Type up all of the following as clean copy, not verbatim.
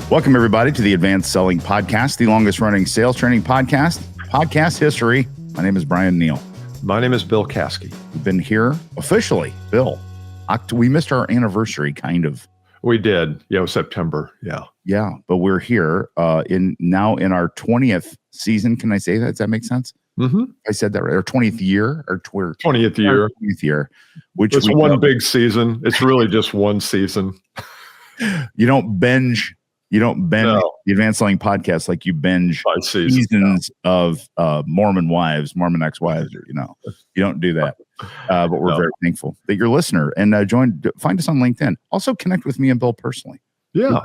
Welcome, everybody, to the Advanced Selling Podcast, the longest-running sales training podcast history. My name is Bryan Neal. My name is Bill Caskey. We've been here officially, Bill. We missed our anniversary, kind of. We did. Yeah, it was September. Yeah, but we're here in our 20th season. Can I say that? Does that make sense? Mm-hmm. I said that right. Or 20th year, or 20th year. 20th year. Which it's one big season. It's really just one season. You don't binge the Advanced Selling Podcast like you binge seasons of Mormon ex-wives, or you don't do that. But we're very thankful that you're a listener and find us on LinkedIn. Also connect with me and Bill personally. Yeah.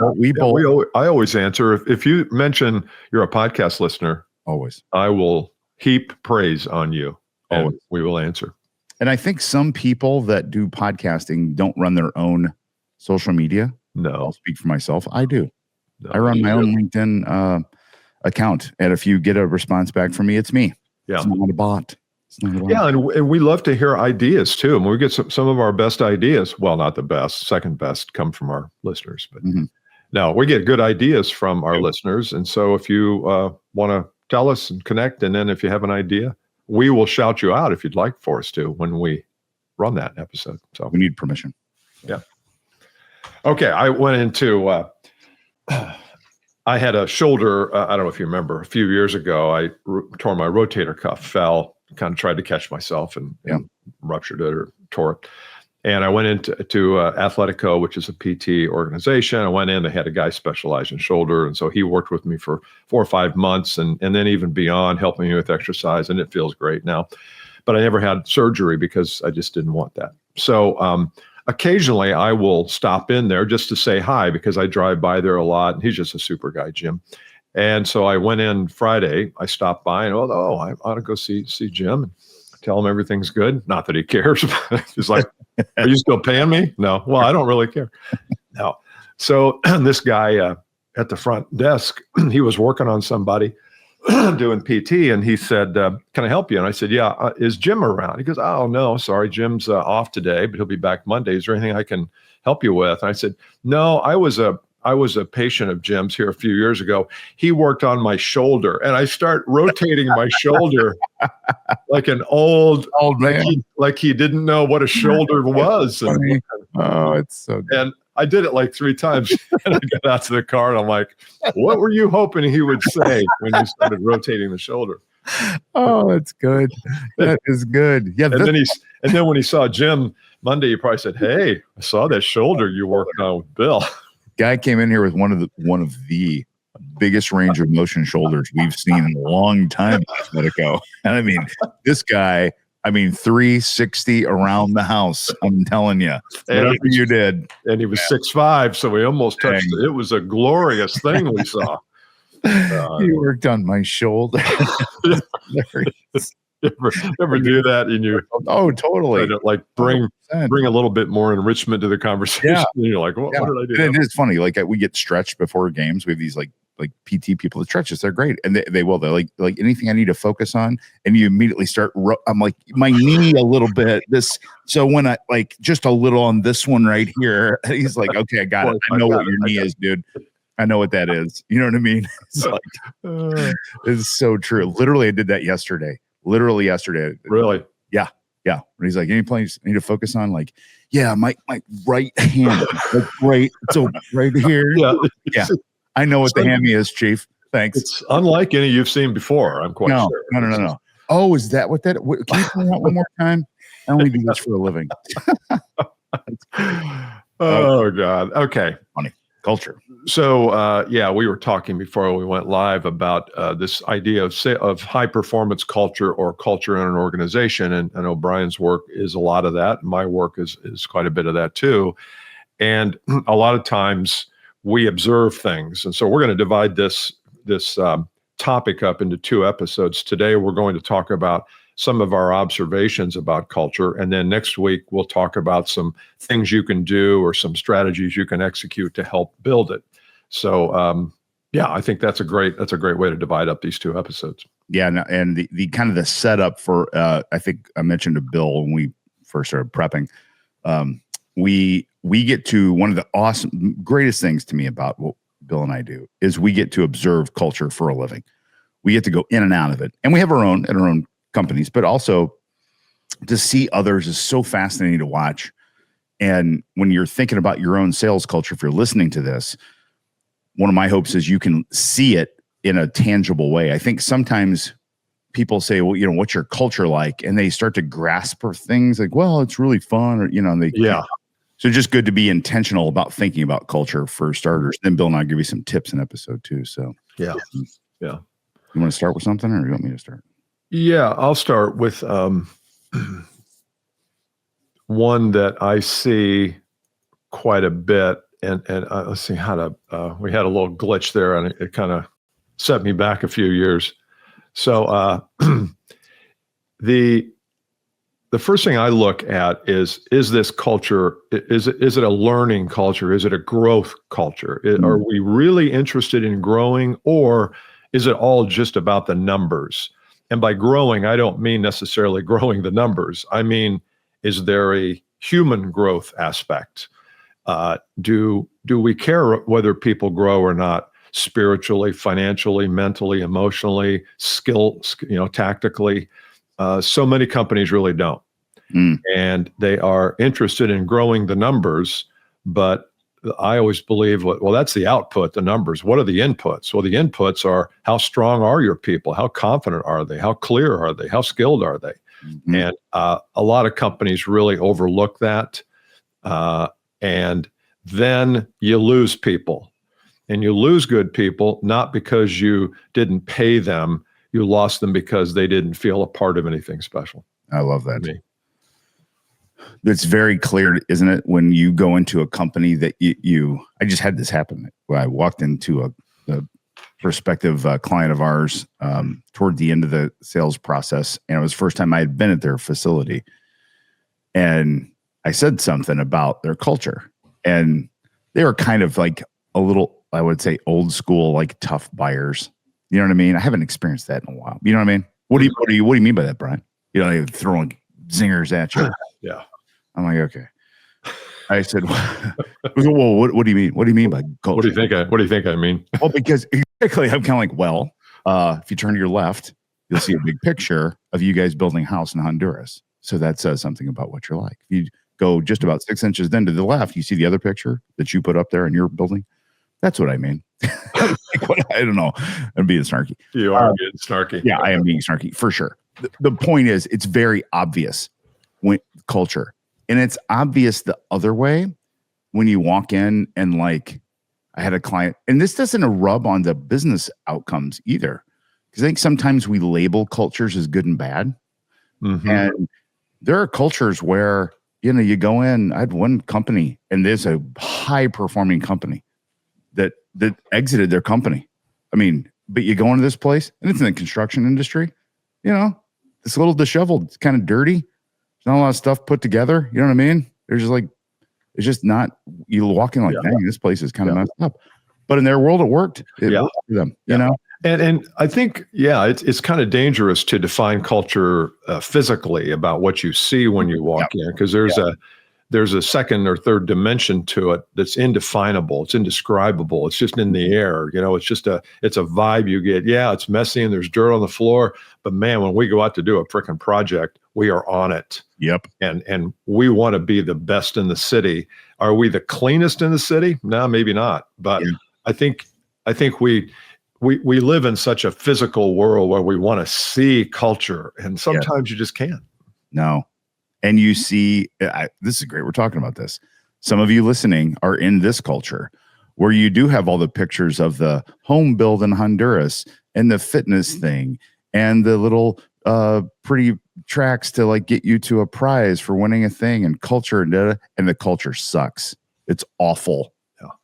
I always answer. If you mention you're a podcast listener, I will heap praise on you. And we will answer. And I think some people that do podcasting don't run their own social media. No. I'll speak for myself. I do. No, I run my own LinkedIn account, and if you get a response back from me, it's me. Yeah. It's not a bot. Yeah, and we love to hear ideas too. And we get some of our best ideas. Well, not the best, second best, come from our listeners. But no, we get good ideas from our listeners. And so if you want to tell us and connect, and then if you have an idea, we will shout you out if you'd like for us to when we run that episode. So we need permission. Yeah. Okay, I went into. I had a shoulder, I don't know if you remember, a few years ago, I tore my rotator cuff, fell, kind of tried to catch myself and ruptured it or tore it. And I went into Athletico, which is a PT organization. I went in, they had a guy specialized in shoulder. And so he worked with me for 4 or 5 months and then even beyond, helping me with exercise. And it feels great now. But I never had surgery because I just didn't want that. So occasionally, I will stop in there just to say hi because I drive by there a lot. And he's just a super guy, Jim. And so I went in Friday. I stopped by and, I ought to go see Jim and tell him everything's good. Not that he cares. He's like, are you still paying me? No. Well, I don't really care. No. So this guy at the front desk, he was working on somebody doing PT, and he said, can I help you? And I said, yeah, is Jim around? He goes, oh, no, sorry, Jim's off today, but he'll be back Monday. Is there anything I can help you with? And I said, no, I was a patient of Jim's here a few years ago. He worked on my shoulder, and I start rotating my shoulder like an old man, like he didn't know what a shoulder was. And, it's so good. And I did it like 3 times, and I got out to the car, and I'm like, what were you hoping he would say when you started rotating the shoulder? Oh, that's good. That is good. Yeah. And then when he saw Jim Monday, he probably said, hey, I saw that shoulder you worked on with Bill. Guy came in here with one of the biggest range of motion shoulders we've seen in a long time. Let it go. And I mean, this guy, 360 around the house. I'm telling you, whatever you did. And he was 6'5", so we almost touched it. It was a glorious thing we saw. He worked on my shoulder. Ever do that in your? Oh, totally. Like bring a little bit more enrichment to the conversation. Yeah. And you're like, what did I do? And it's funny. Like we get stretched before games. We have these like PT people that stretch us. They're great, and they're like anything I need to focus on, and you immediately start. I'm like my knee a little bit. So when I just a little on this one right here, he's like, okay, I got it. I know what your knee is, dude. I know what that is. You know what I mean? It's like it's so true. Literally, I did that yesterday. Really? Yeah. When he's like, any place I need to focus on? Like, yeah, my right hand, right here. Yeah. I know what the hammy is, Chief. Thanks. It's unlike any you've seen before. I'm quite sure. No. Oh, is that what that? Can you point out one more time? I only do this for a living. Oh God. Okay. Funny culture. So we were talking before we went live about this idea of high performance culture or culture in an organization, and I know Bryan's work is a lot of that. My work is quite a bit of that too, and a lot of times we observe things, and so we're going to divide this topic up into 2 episodes. Today we're going to talk about some of our observations about culture. And then next week, we'll talk about some things you can do or some strategies you can execute to help build it. So, I think that's a great way to divide up these 2 episodes. Yeah. And the kind of the setup for, I think I mentioned to Bill when we first started prepping, we get to one of the greatest things to me about Bill and I do, is we get to observe culture for a living. We get to go in and out of it. And we have our own companies, but also to see others is so fascinating to watch. And when you're thinking about your own sales culture, if you're listening to this, one of my hopes is you can see it in a tangible way. I think sometimes people say, well, what's your culture like? And they start to grasp for things like, well, it's really fun, or, So just good to be intentional about thinking about culture for starters. Then Bill and I'll give you some tips in episode 2. So yeah. You want to start with something, or you want me to start? Yeah, I'll start with one that I see quite a bit. And let's see how to, we had a little glitch there and it kind of set me back a few years. So the first thing I look at is this culture, is it a learning culture? Is it a growth culture? Are we really interested in growing, or is it all just about the numbers? And by growing, I don't mean necessarily growing the numbers. I mean, is there a human growth aspect? Do we care whether people grow or not, spiritually, financially, mentally, emotionally, tactically? So many companies really don't. And they are interested in growing the numbers, but I always believe, well, that's the output, the numbers. What are the inputs? Well, the inputs are, how strong are your people? How confident are they? How clear are they? How skilled are they? And a lot of companies really overlook that. And then you lose people. And you lose good people, not because you didn't pay them. You lost them because they didn't feel a part of anything special. I love that. It's very clear, isn't it? When you go into a company that I just had this happen. When I walked into a prospective client of ours toward the end of the sales process, and it was the first time I had been at their facility. And I said something about their culture, and they were kind of like a little, I would say, old school, like tough buyers. You know what I mean? I haven't experienced that in a while. You know what I mean? What do you mean by that, Bryan? They're throwing zingers at you. Yeah. I'm like, okay. I said, well, what do you mean? What do you mean by culture? What do you think I mean? Well, because exactly, I'm kind of like, well, if you turn to your left, you'll see a big picture of you guys building a house in Honduras. So that says something about what you're like. If you go just about 6 inches then to the left, you see the other picture that you put up there in your building. That's what I mean. I don't know. I'm being snarky. You are being snarky. Yeah, I am being snarky for sure. The point is, it's very obvious when culture. And it's obvious the other way when you walk in and I had a client, and this doesn't rub on the business outcomes either. Because I think sometimes we label cultures as good and bad. And there are cultures where, you go in. I had one company, and there's a high performing company that exited their company. I mean, but you go into this place, and it's in the construction industry, it's a little disheveled. It's kind of dirty. There's not a lot of stuff put together. You know what I mean? There's just it's just not, you walk in like, dang, this place is kind of messed up. But in their world, it worked. It worked for them, you know? And I think, it's kind of dangerous to define culture physically about what you see when you walk in, because there's a second or third dimension to it that's indefinable. It's indescribable. It's just in the air. It's a vibe you get. Yeah, it's messy and there's dirt on the floor, but man, when we go out to do a freaking project, we are on it. Yep. And we want to be the best in the city. Are we the cleanest in the city? No, maybe not. But I think we live in such a physical world where we want to see culture, and sometimes you just can't. No. And you see, this is great. We're talking about this. Some of you listening are in this culture where you do have all the pictures of the home build in Honduras and the fitness thing and the little pretty tracks to get you to a prize for winning a thing, and culture, and the culture sucks. It's awful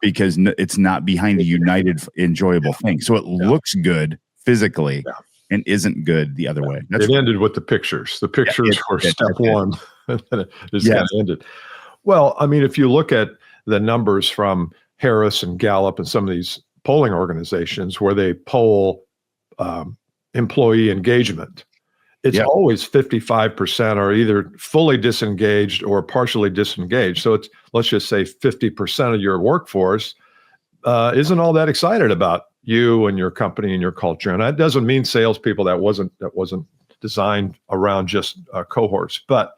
because it's not behind a united, enjoyable thing. So it looks good physically. And isn't good the other way. It ended with the pictures. The pictures were step one. And then it just kind of ended. Well, I mean, if you look at the numbers from Harris and Gallup and some of these polling organizations where they poll employee engagement, it's always 55% are either fully disengaged or partially disengaged. So let's just say 50% of your workforce isn't all that excited about you and your company and your culture. And that doesn't mean salespeople. That wasn't designed around just cohorts, but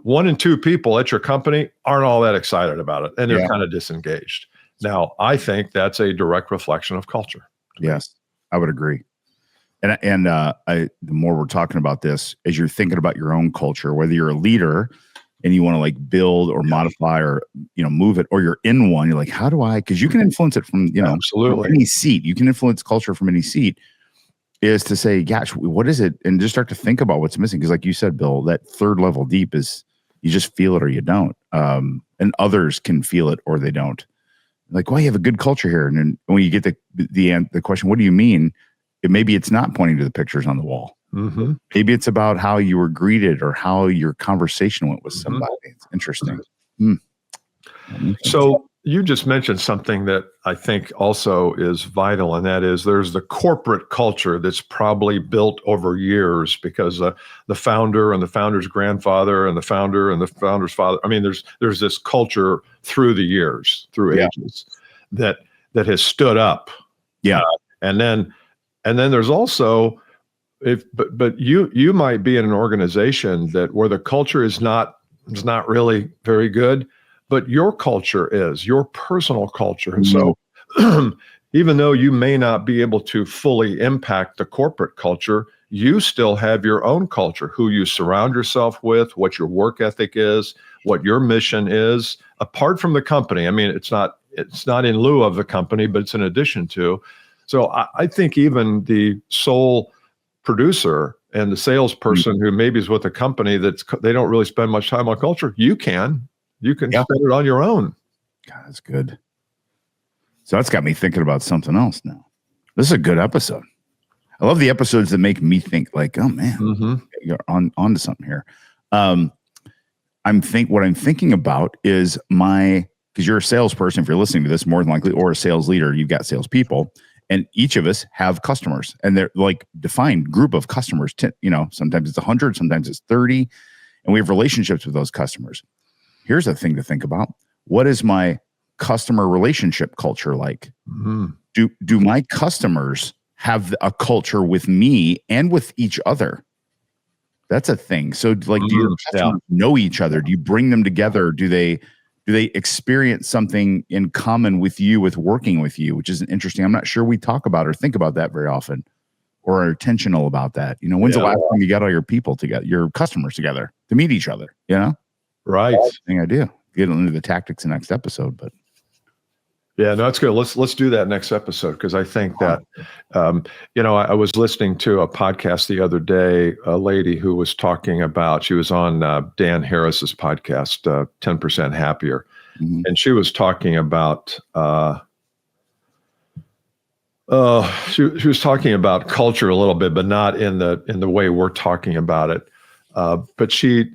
1 in 2 people at your company aren't all that excited about it, and they're kind of disengaged. Now, I think that's a direct reflection of culture. Yes, I would agree. And the more we're talking about this, as you're thinking about your own culture, whether you're a leader and you want to like build or modify or, move it, or you're in one, you're like, how do I, because you can influence it from, absolutely, from any seat. You can influence culture from any seat, is to say, gosh, what is it? And just start to think about what's missing. Because like you said, Bill, that third level deep is you just feel it or you don't. And others can feel it or they don't. Like, well, you have a good culture here. And then when you get the question, what do you mean? Maybe it's not pointing to the pictures on the wall. Mm-hmm. Maybe it's about how you were greeted or how your conversation went with somebody. It's interesting. So you just mentioned something that I think also is vital, and that is there's the corporate culture that's probably built over years because the founder and the founder's grandfather and the founder and the founder's father. I mean, there's this culture through the years, through ages, that has stood up. Yeah, and then there's also but you might be in an organization where the culture is not really very good, but your culture is your personal culture. And so even though you may not be able to fully impact the corporate culture, you still have your own culture, who you surround yourself with, what your work ethic is, what your mission is, apart from the company. I mean, it's not in lieu of the company, but it's in addition to. So I think even the sole producer and the salesperson who maybe is with a company they don't really spend much time on culture, you can spend it on your own. God, that's good. So that's got me thinking about something else now. This is a good episode. I love the episodes that make me think like, oh man, you're onto something here. What I'm thinking about is because you're a salesperson, if you're listening to this more than likely, or a sales leader, you've got salespeople. And each of us have customers, and they're like defined group of customers. Sometimes it's 100, sometimes it's 30, and we have relationships with those customers. Here's a thing to think about: what is my customer relationship culture like? Do my customers have a culture with me and with each other? That's a thing. So, like, do your customers know each other? Do you bring them together? Do they experience something in common with you, with working with you, which is interesting. I'm not sure we talk about or think about that very often, or are intentional about that. When's the last time you got all your people together, your customers together to meet each other? Right. Thing I do. Get into the tactics in the next episode, but yeah, no, that's good. Let's do that next episode, because I think that, I was listening to a podcast the other day, a lady who was talking about, she was on Dan Harris's podcast, 10% Happier. And she was talking about, she was talking about culture a little bit, but not in the way we're talking about it. But she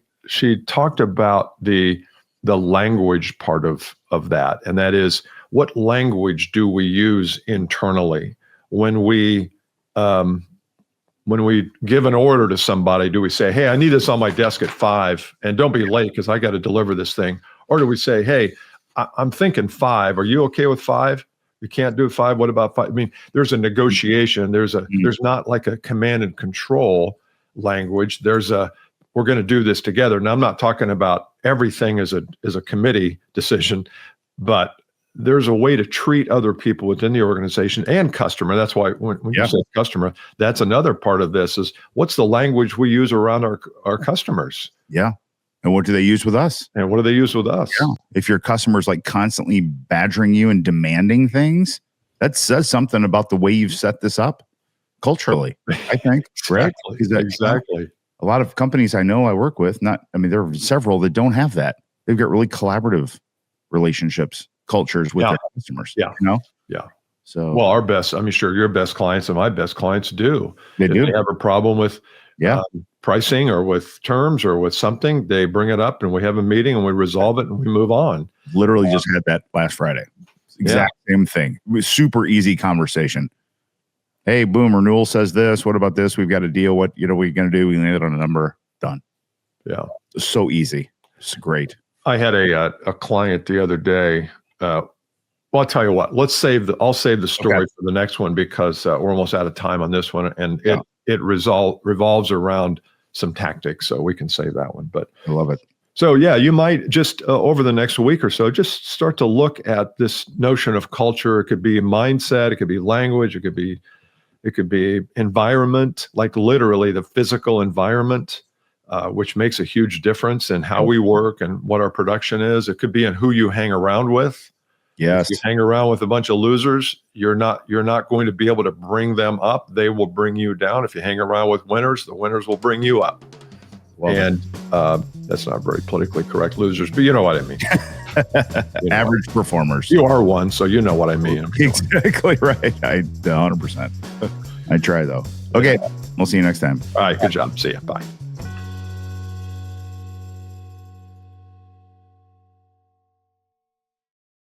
talked about the language part of that, and that is, what language do we use internally when we give an order to somebody? Do we say, hey, I need this on my desk at 5 and don't be late because I got to deliver this thing? Or do we say, hey, I'm thinking 5. Are you okay with 5? You can't do 5. What about 5? I mean, there's a negotiation. There's not like a command and control language. We're going to do this together. Now, I'm not talking about everything as a committee decision, but there's a way to treat other people within the organization and customer. That's why when you say customer, that's another part of this is, what's the language we use around our customers? Yeah. And what do they use with us? And what do they use with us? Yeah. If your customer's like constantly badgering you and demanding things, that says something about the way you've set this up culturally, I think. Exactly. Right? Exactly. A lot of companies I know I work with, there are several that don't have that. They've got really collaborative relationships, cultures with their customers. Yeah. Yeah. So, well, I'm sure your best clients and my best clients do. They do. They have a problem with pricing or with terms or with something, they bring it up and we have a meeting and we resolve it and we move on. Literally just had that last Friday. Exact same thing. It was super easy conversation. Hey, boom, renewal says this. What about this? We've got a deal. What are we going to do? We land it on a number. Done. Yeah. So easy. It's great. I had a client the other day. Well, I'll tell you what. I'll save the story Okay. for the next one because we're almost out of time on this one, and Yeah. it revolves around some tactics, so we can save that one. But I love it. so yeah, you might just over the next week or so, just start to look at this notion of culture. It could be mindset, it could be language, it could be environment, like literally the physical environment, which makes a huge difference in how we work and what our production is. It could be in who you hang around with. Yes. If you hang around with a bunch of losers, you're not going to be able to bring them up. They will bring you down. If you hang around with winners, the winners will bring you up. Love and that's not very politically correct, losers, but you know what I mean. Average performers. You are one, so you know what I mean. Exactly right. 100%. I try though. Okay. We'll see you next time. All right. Good job. See ya. Bye.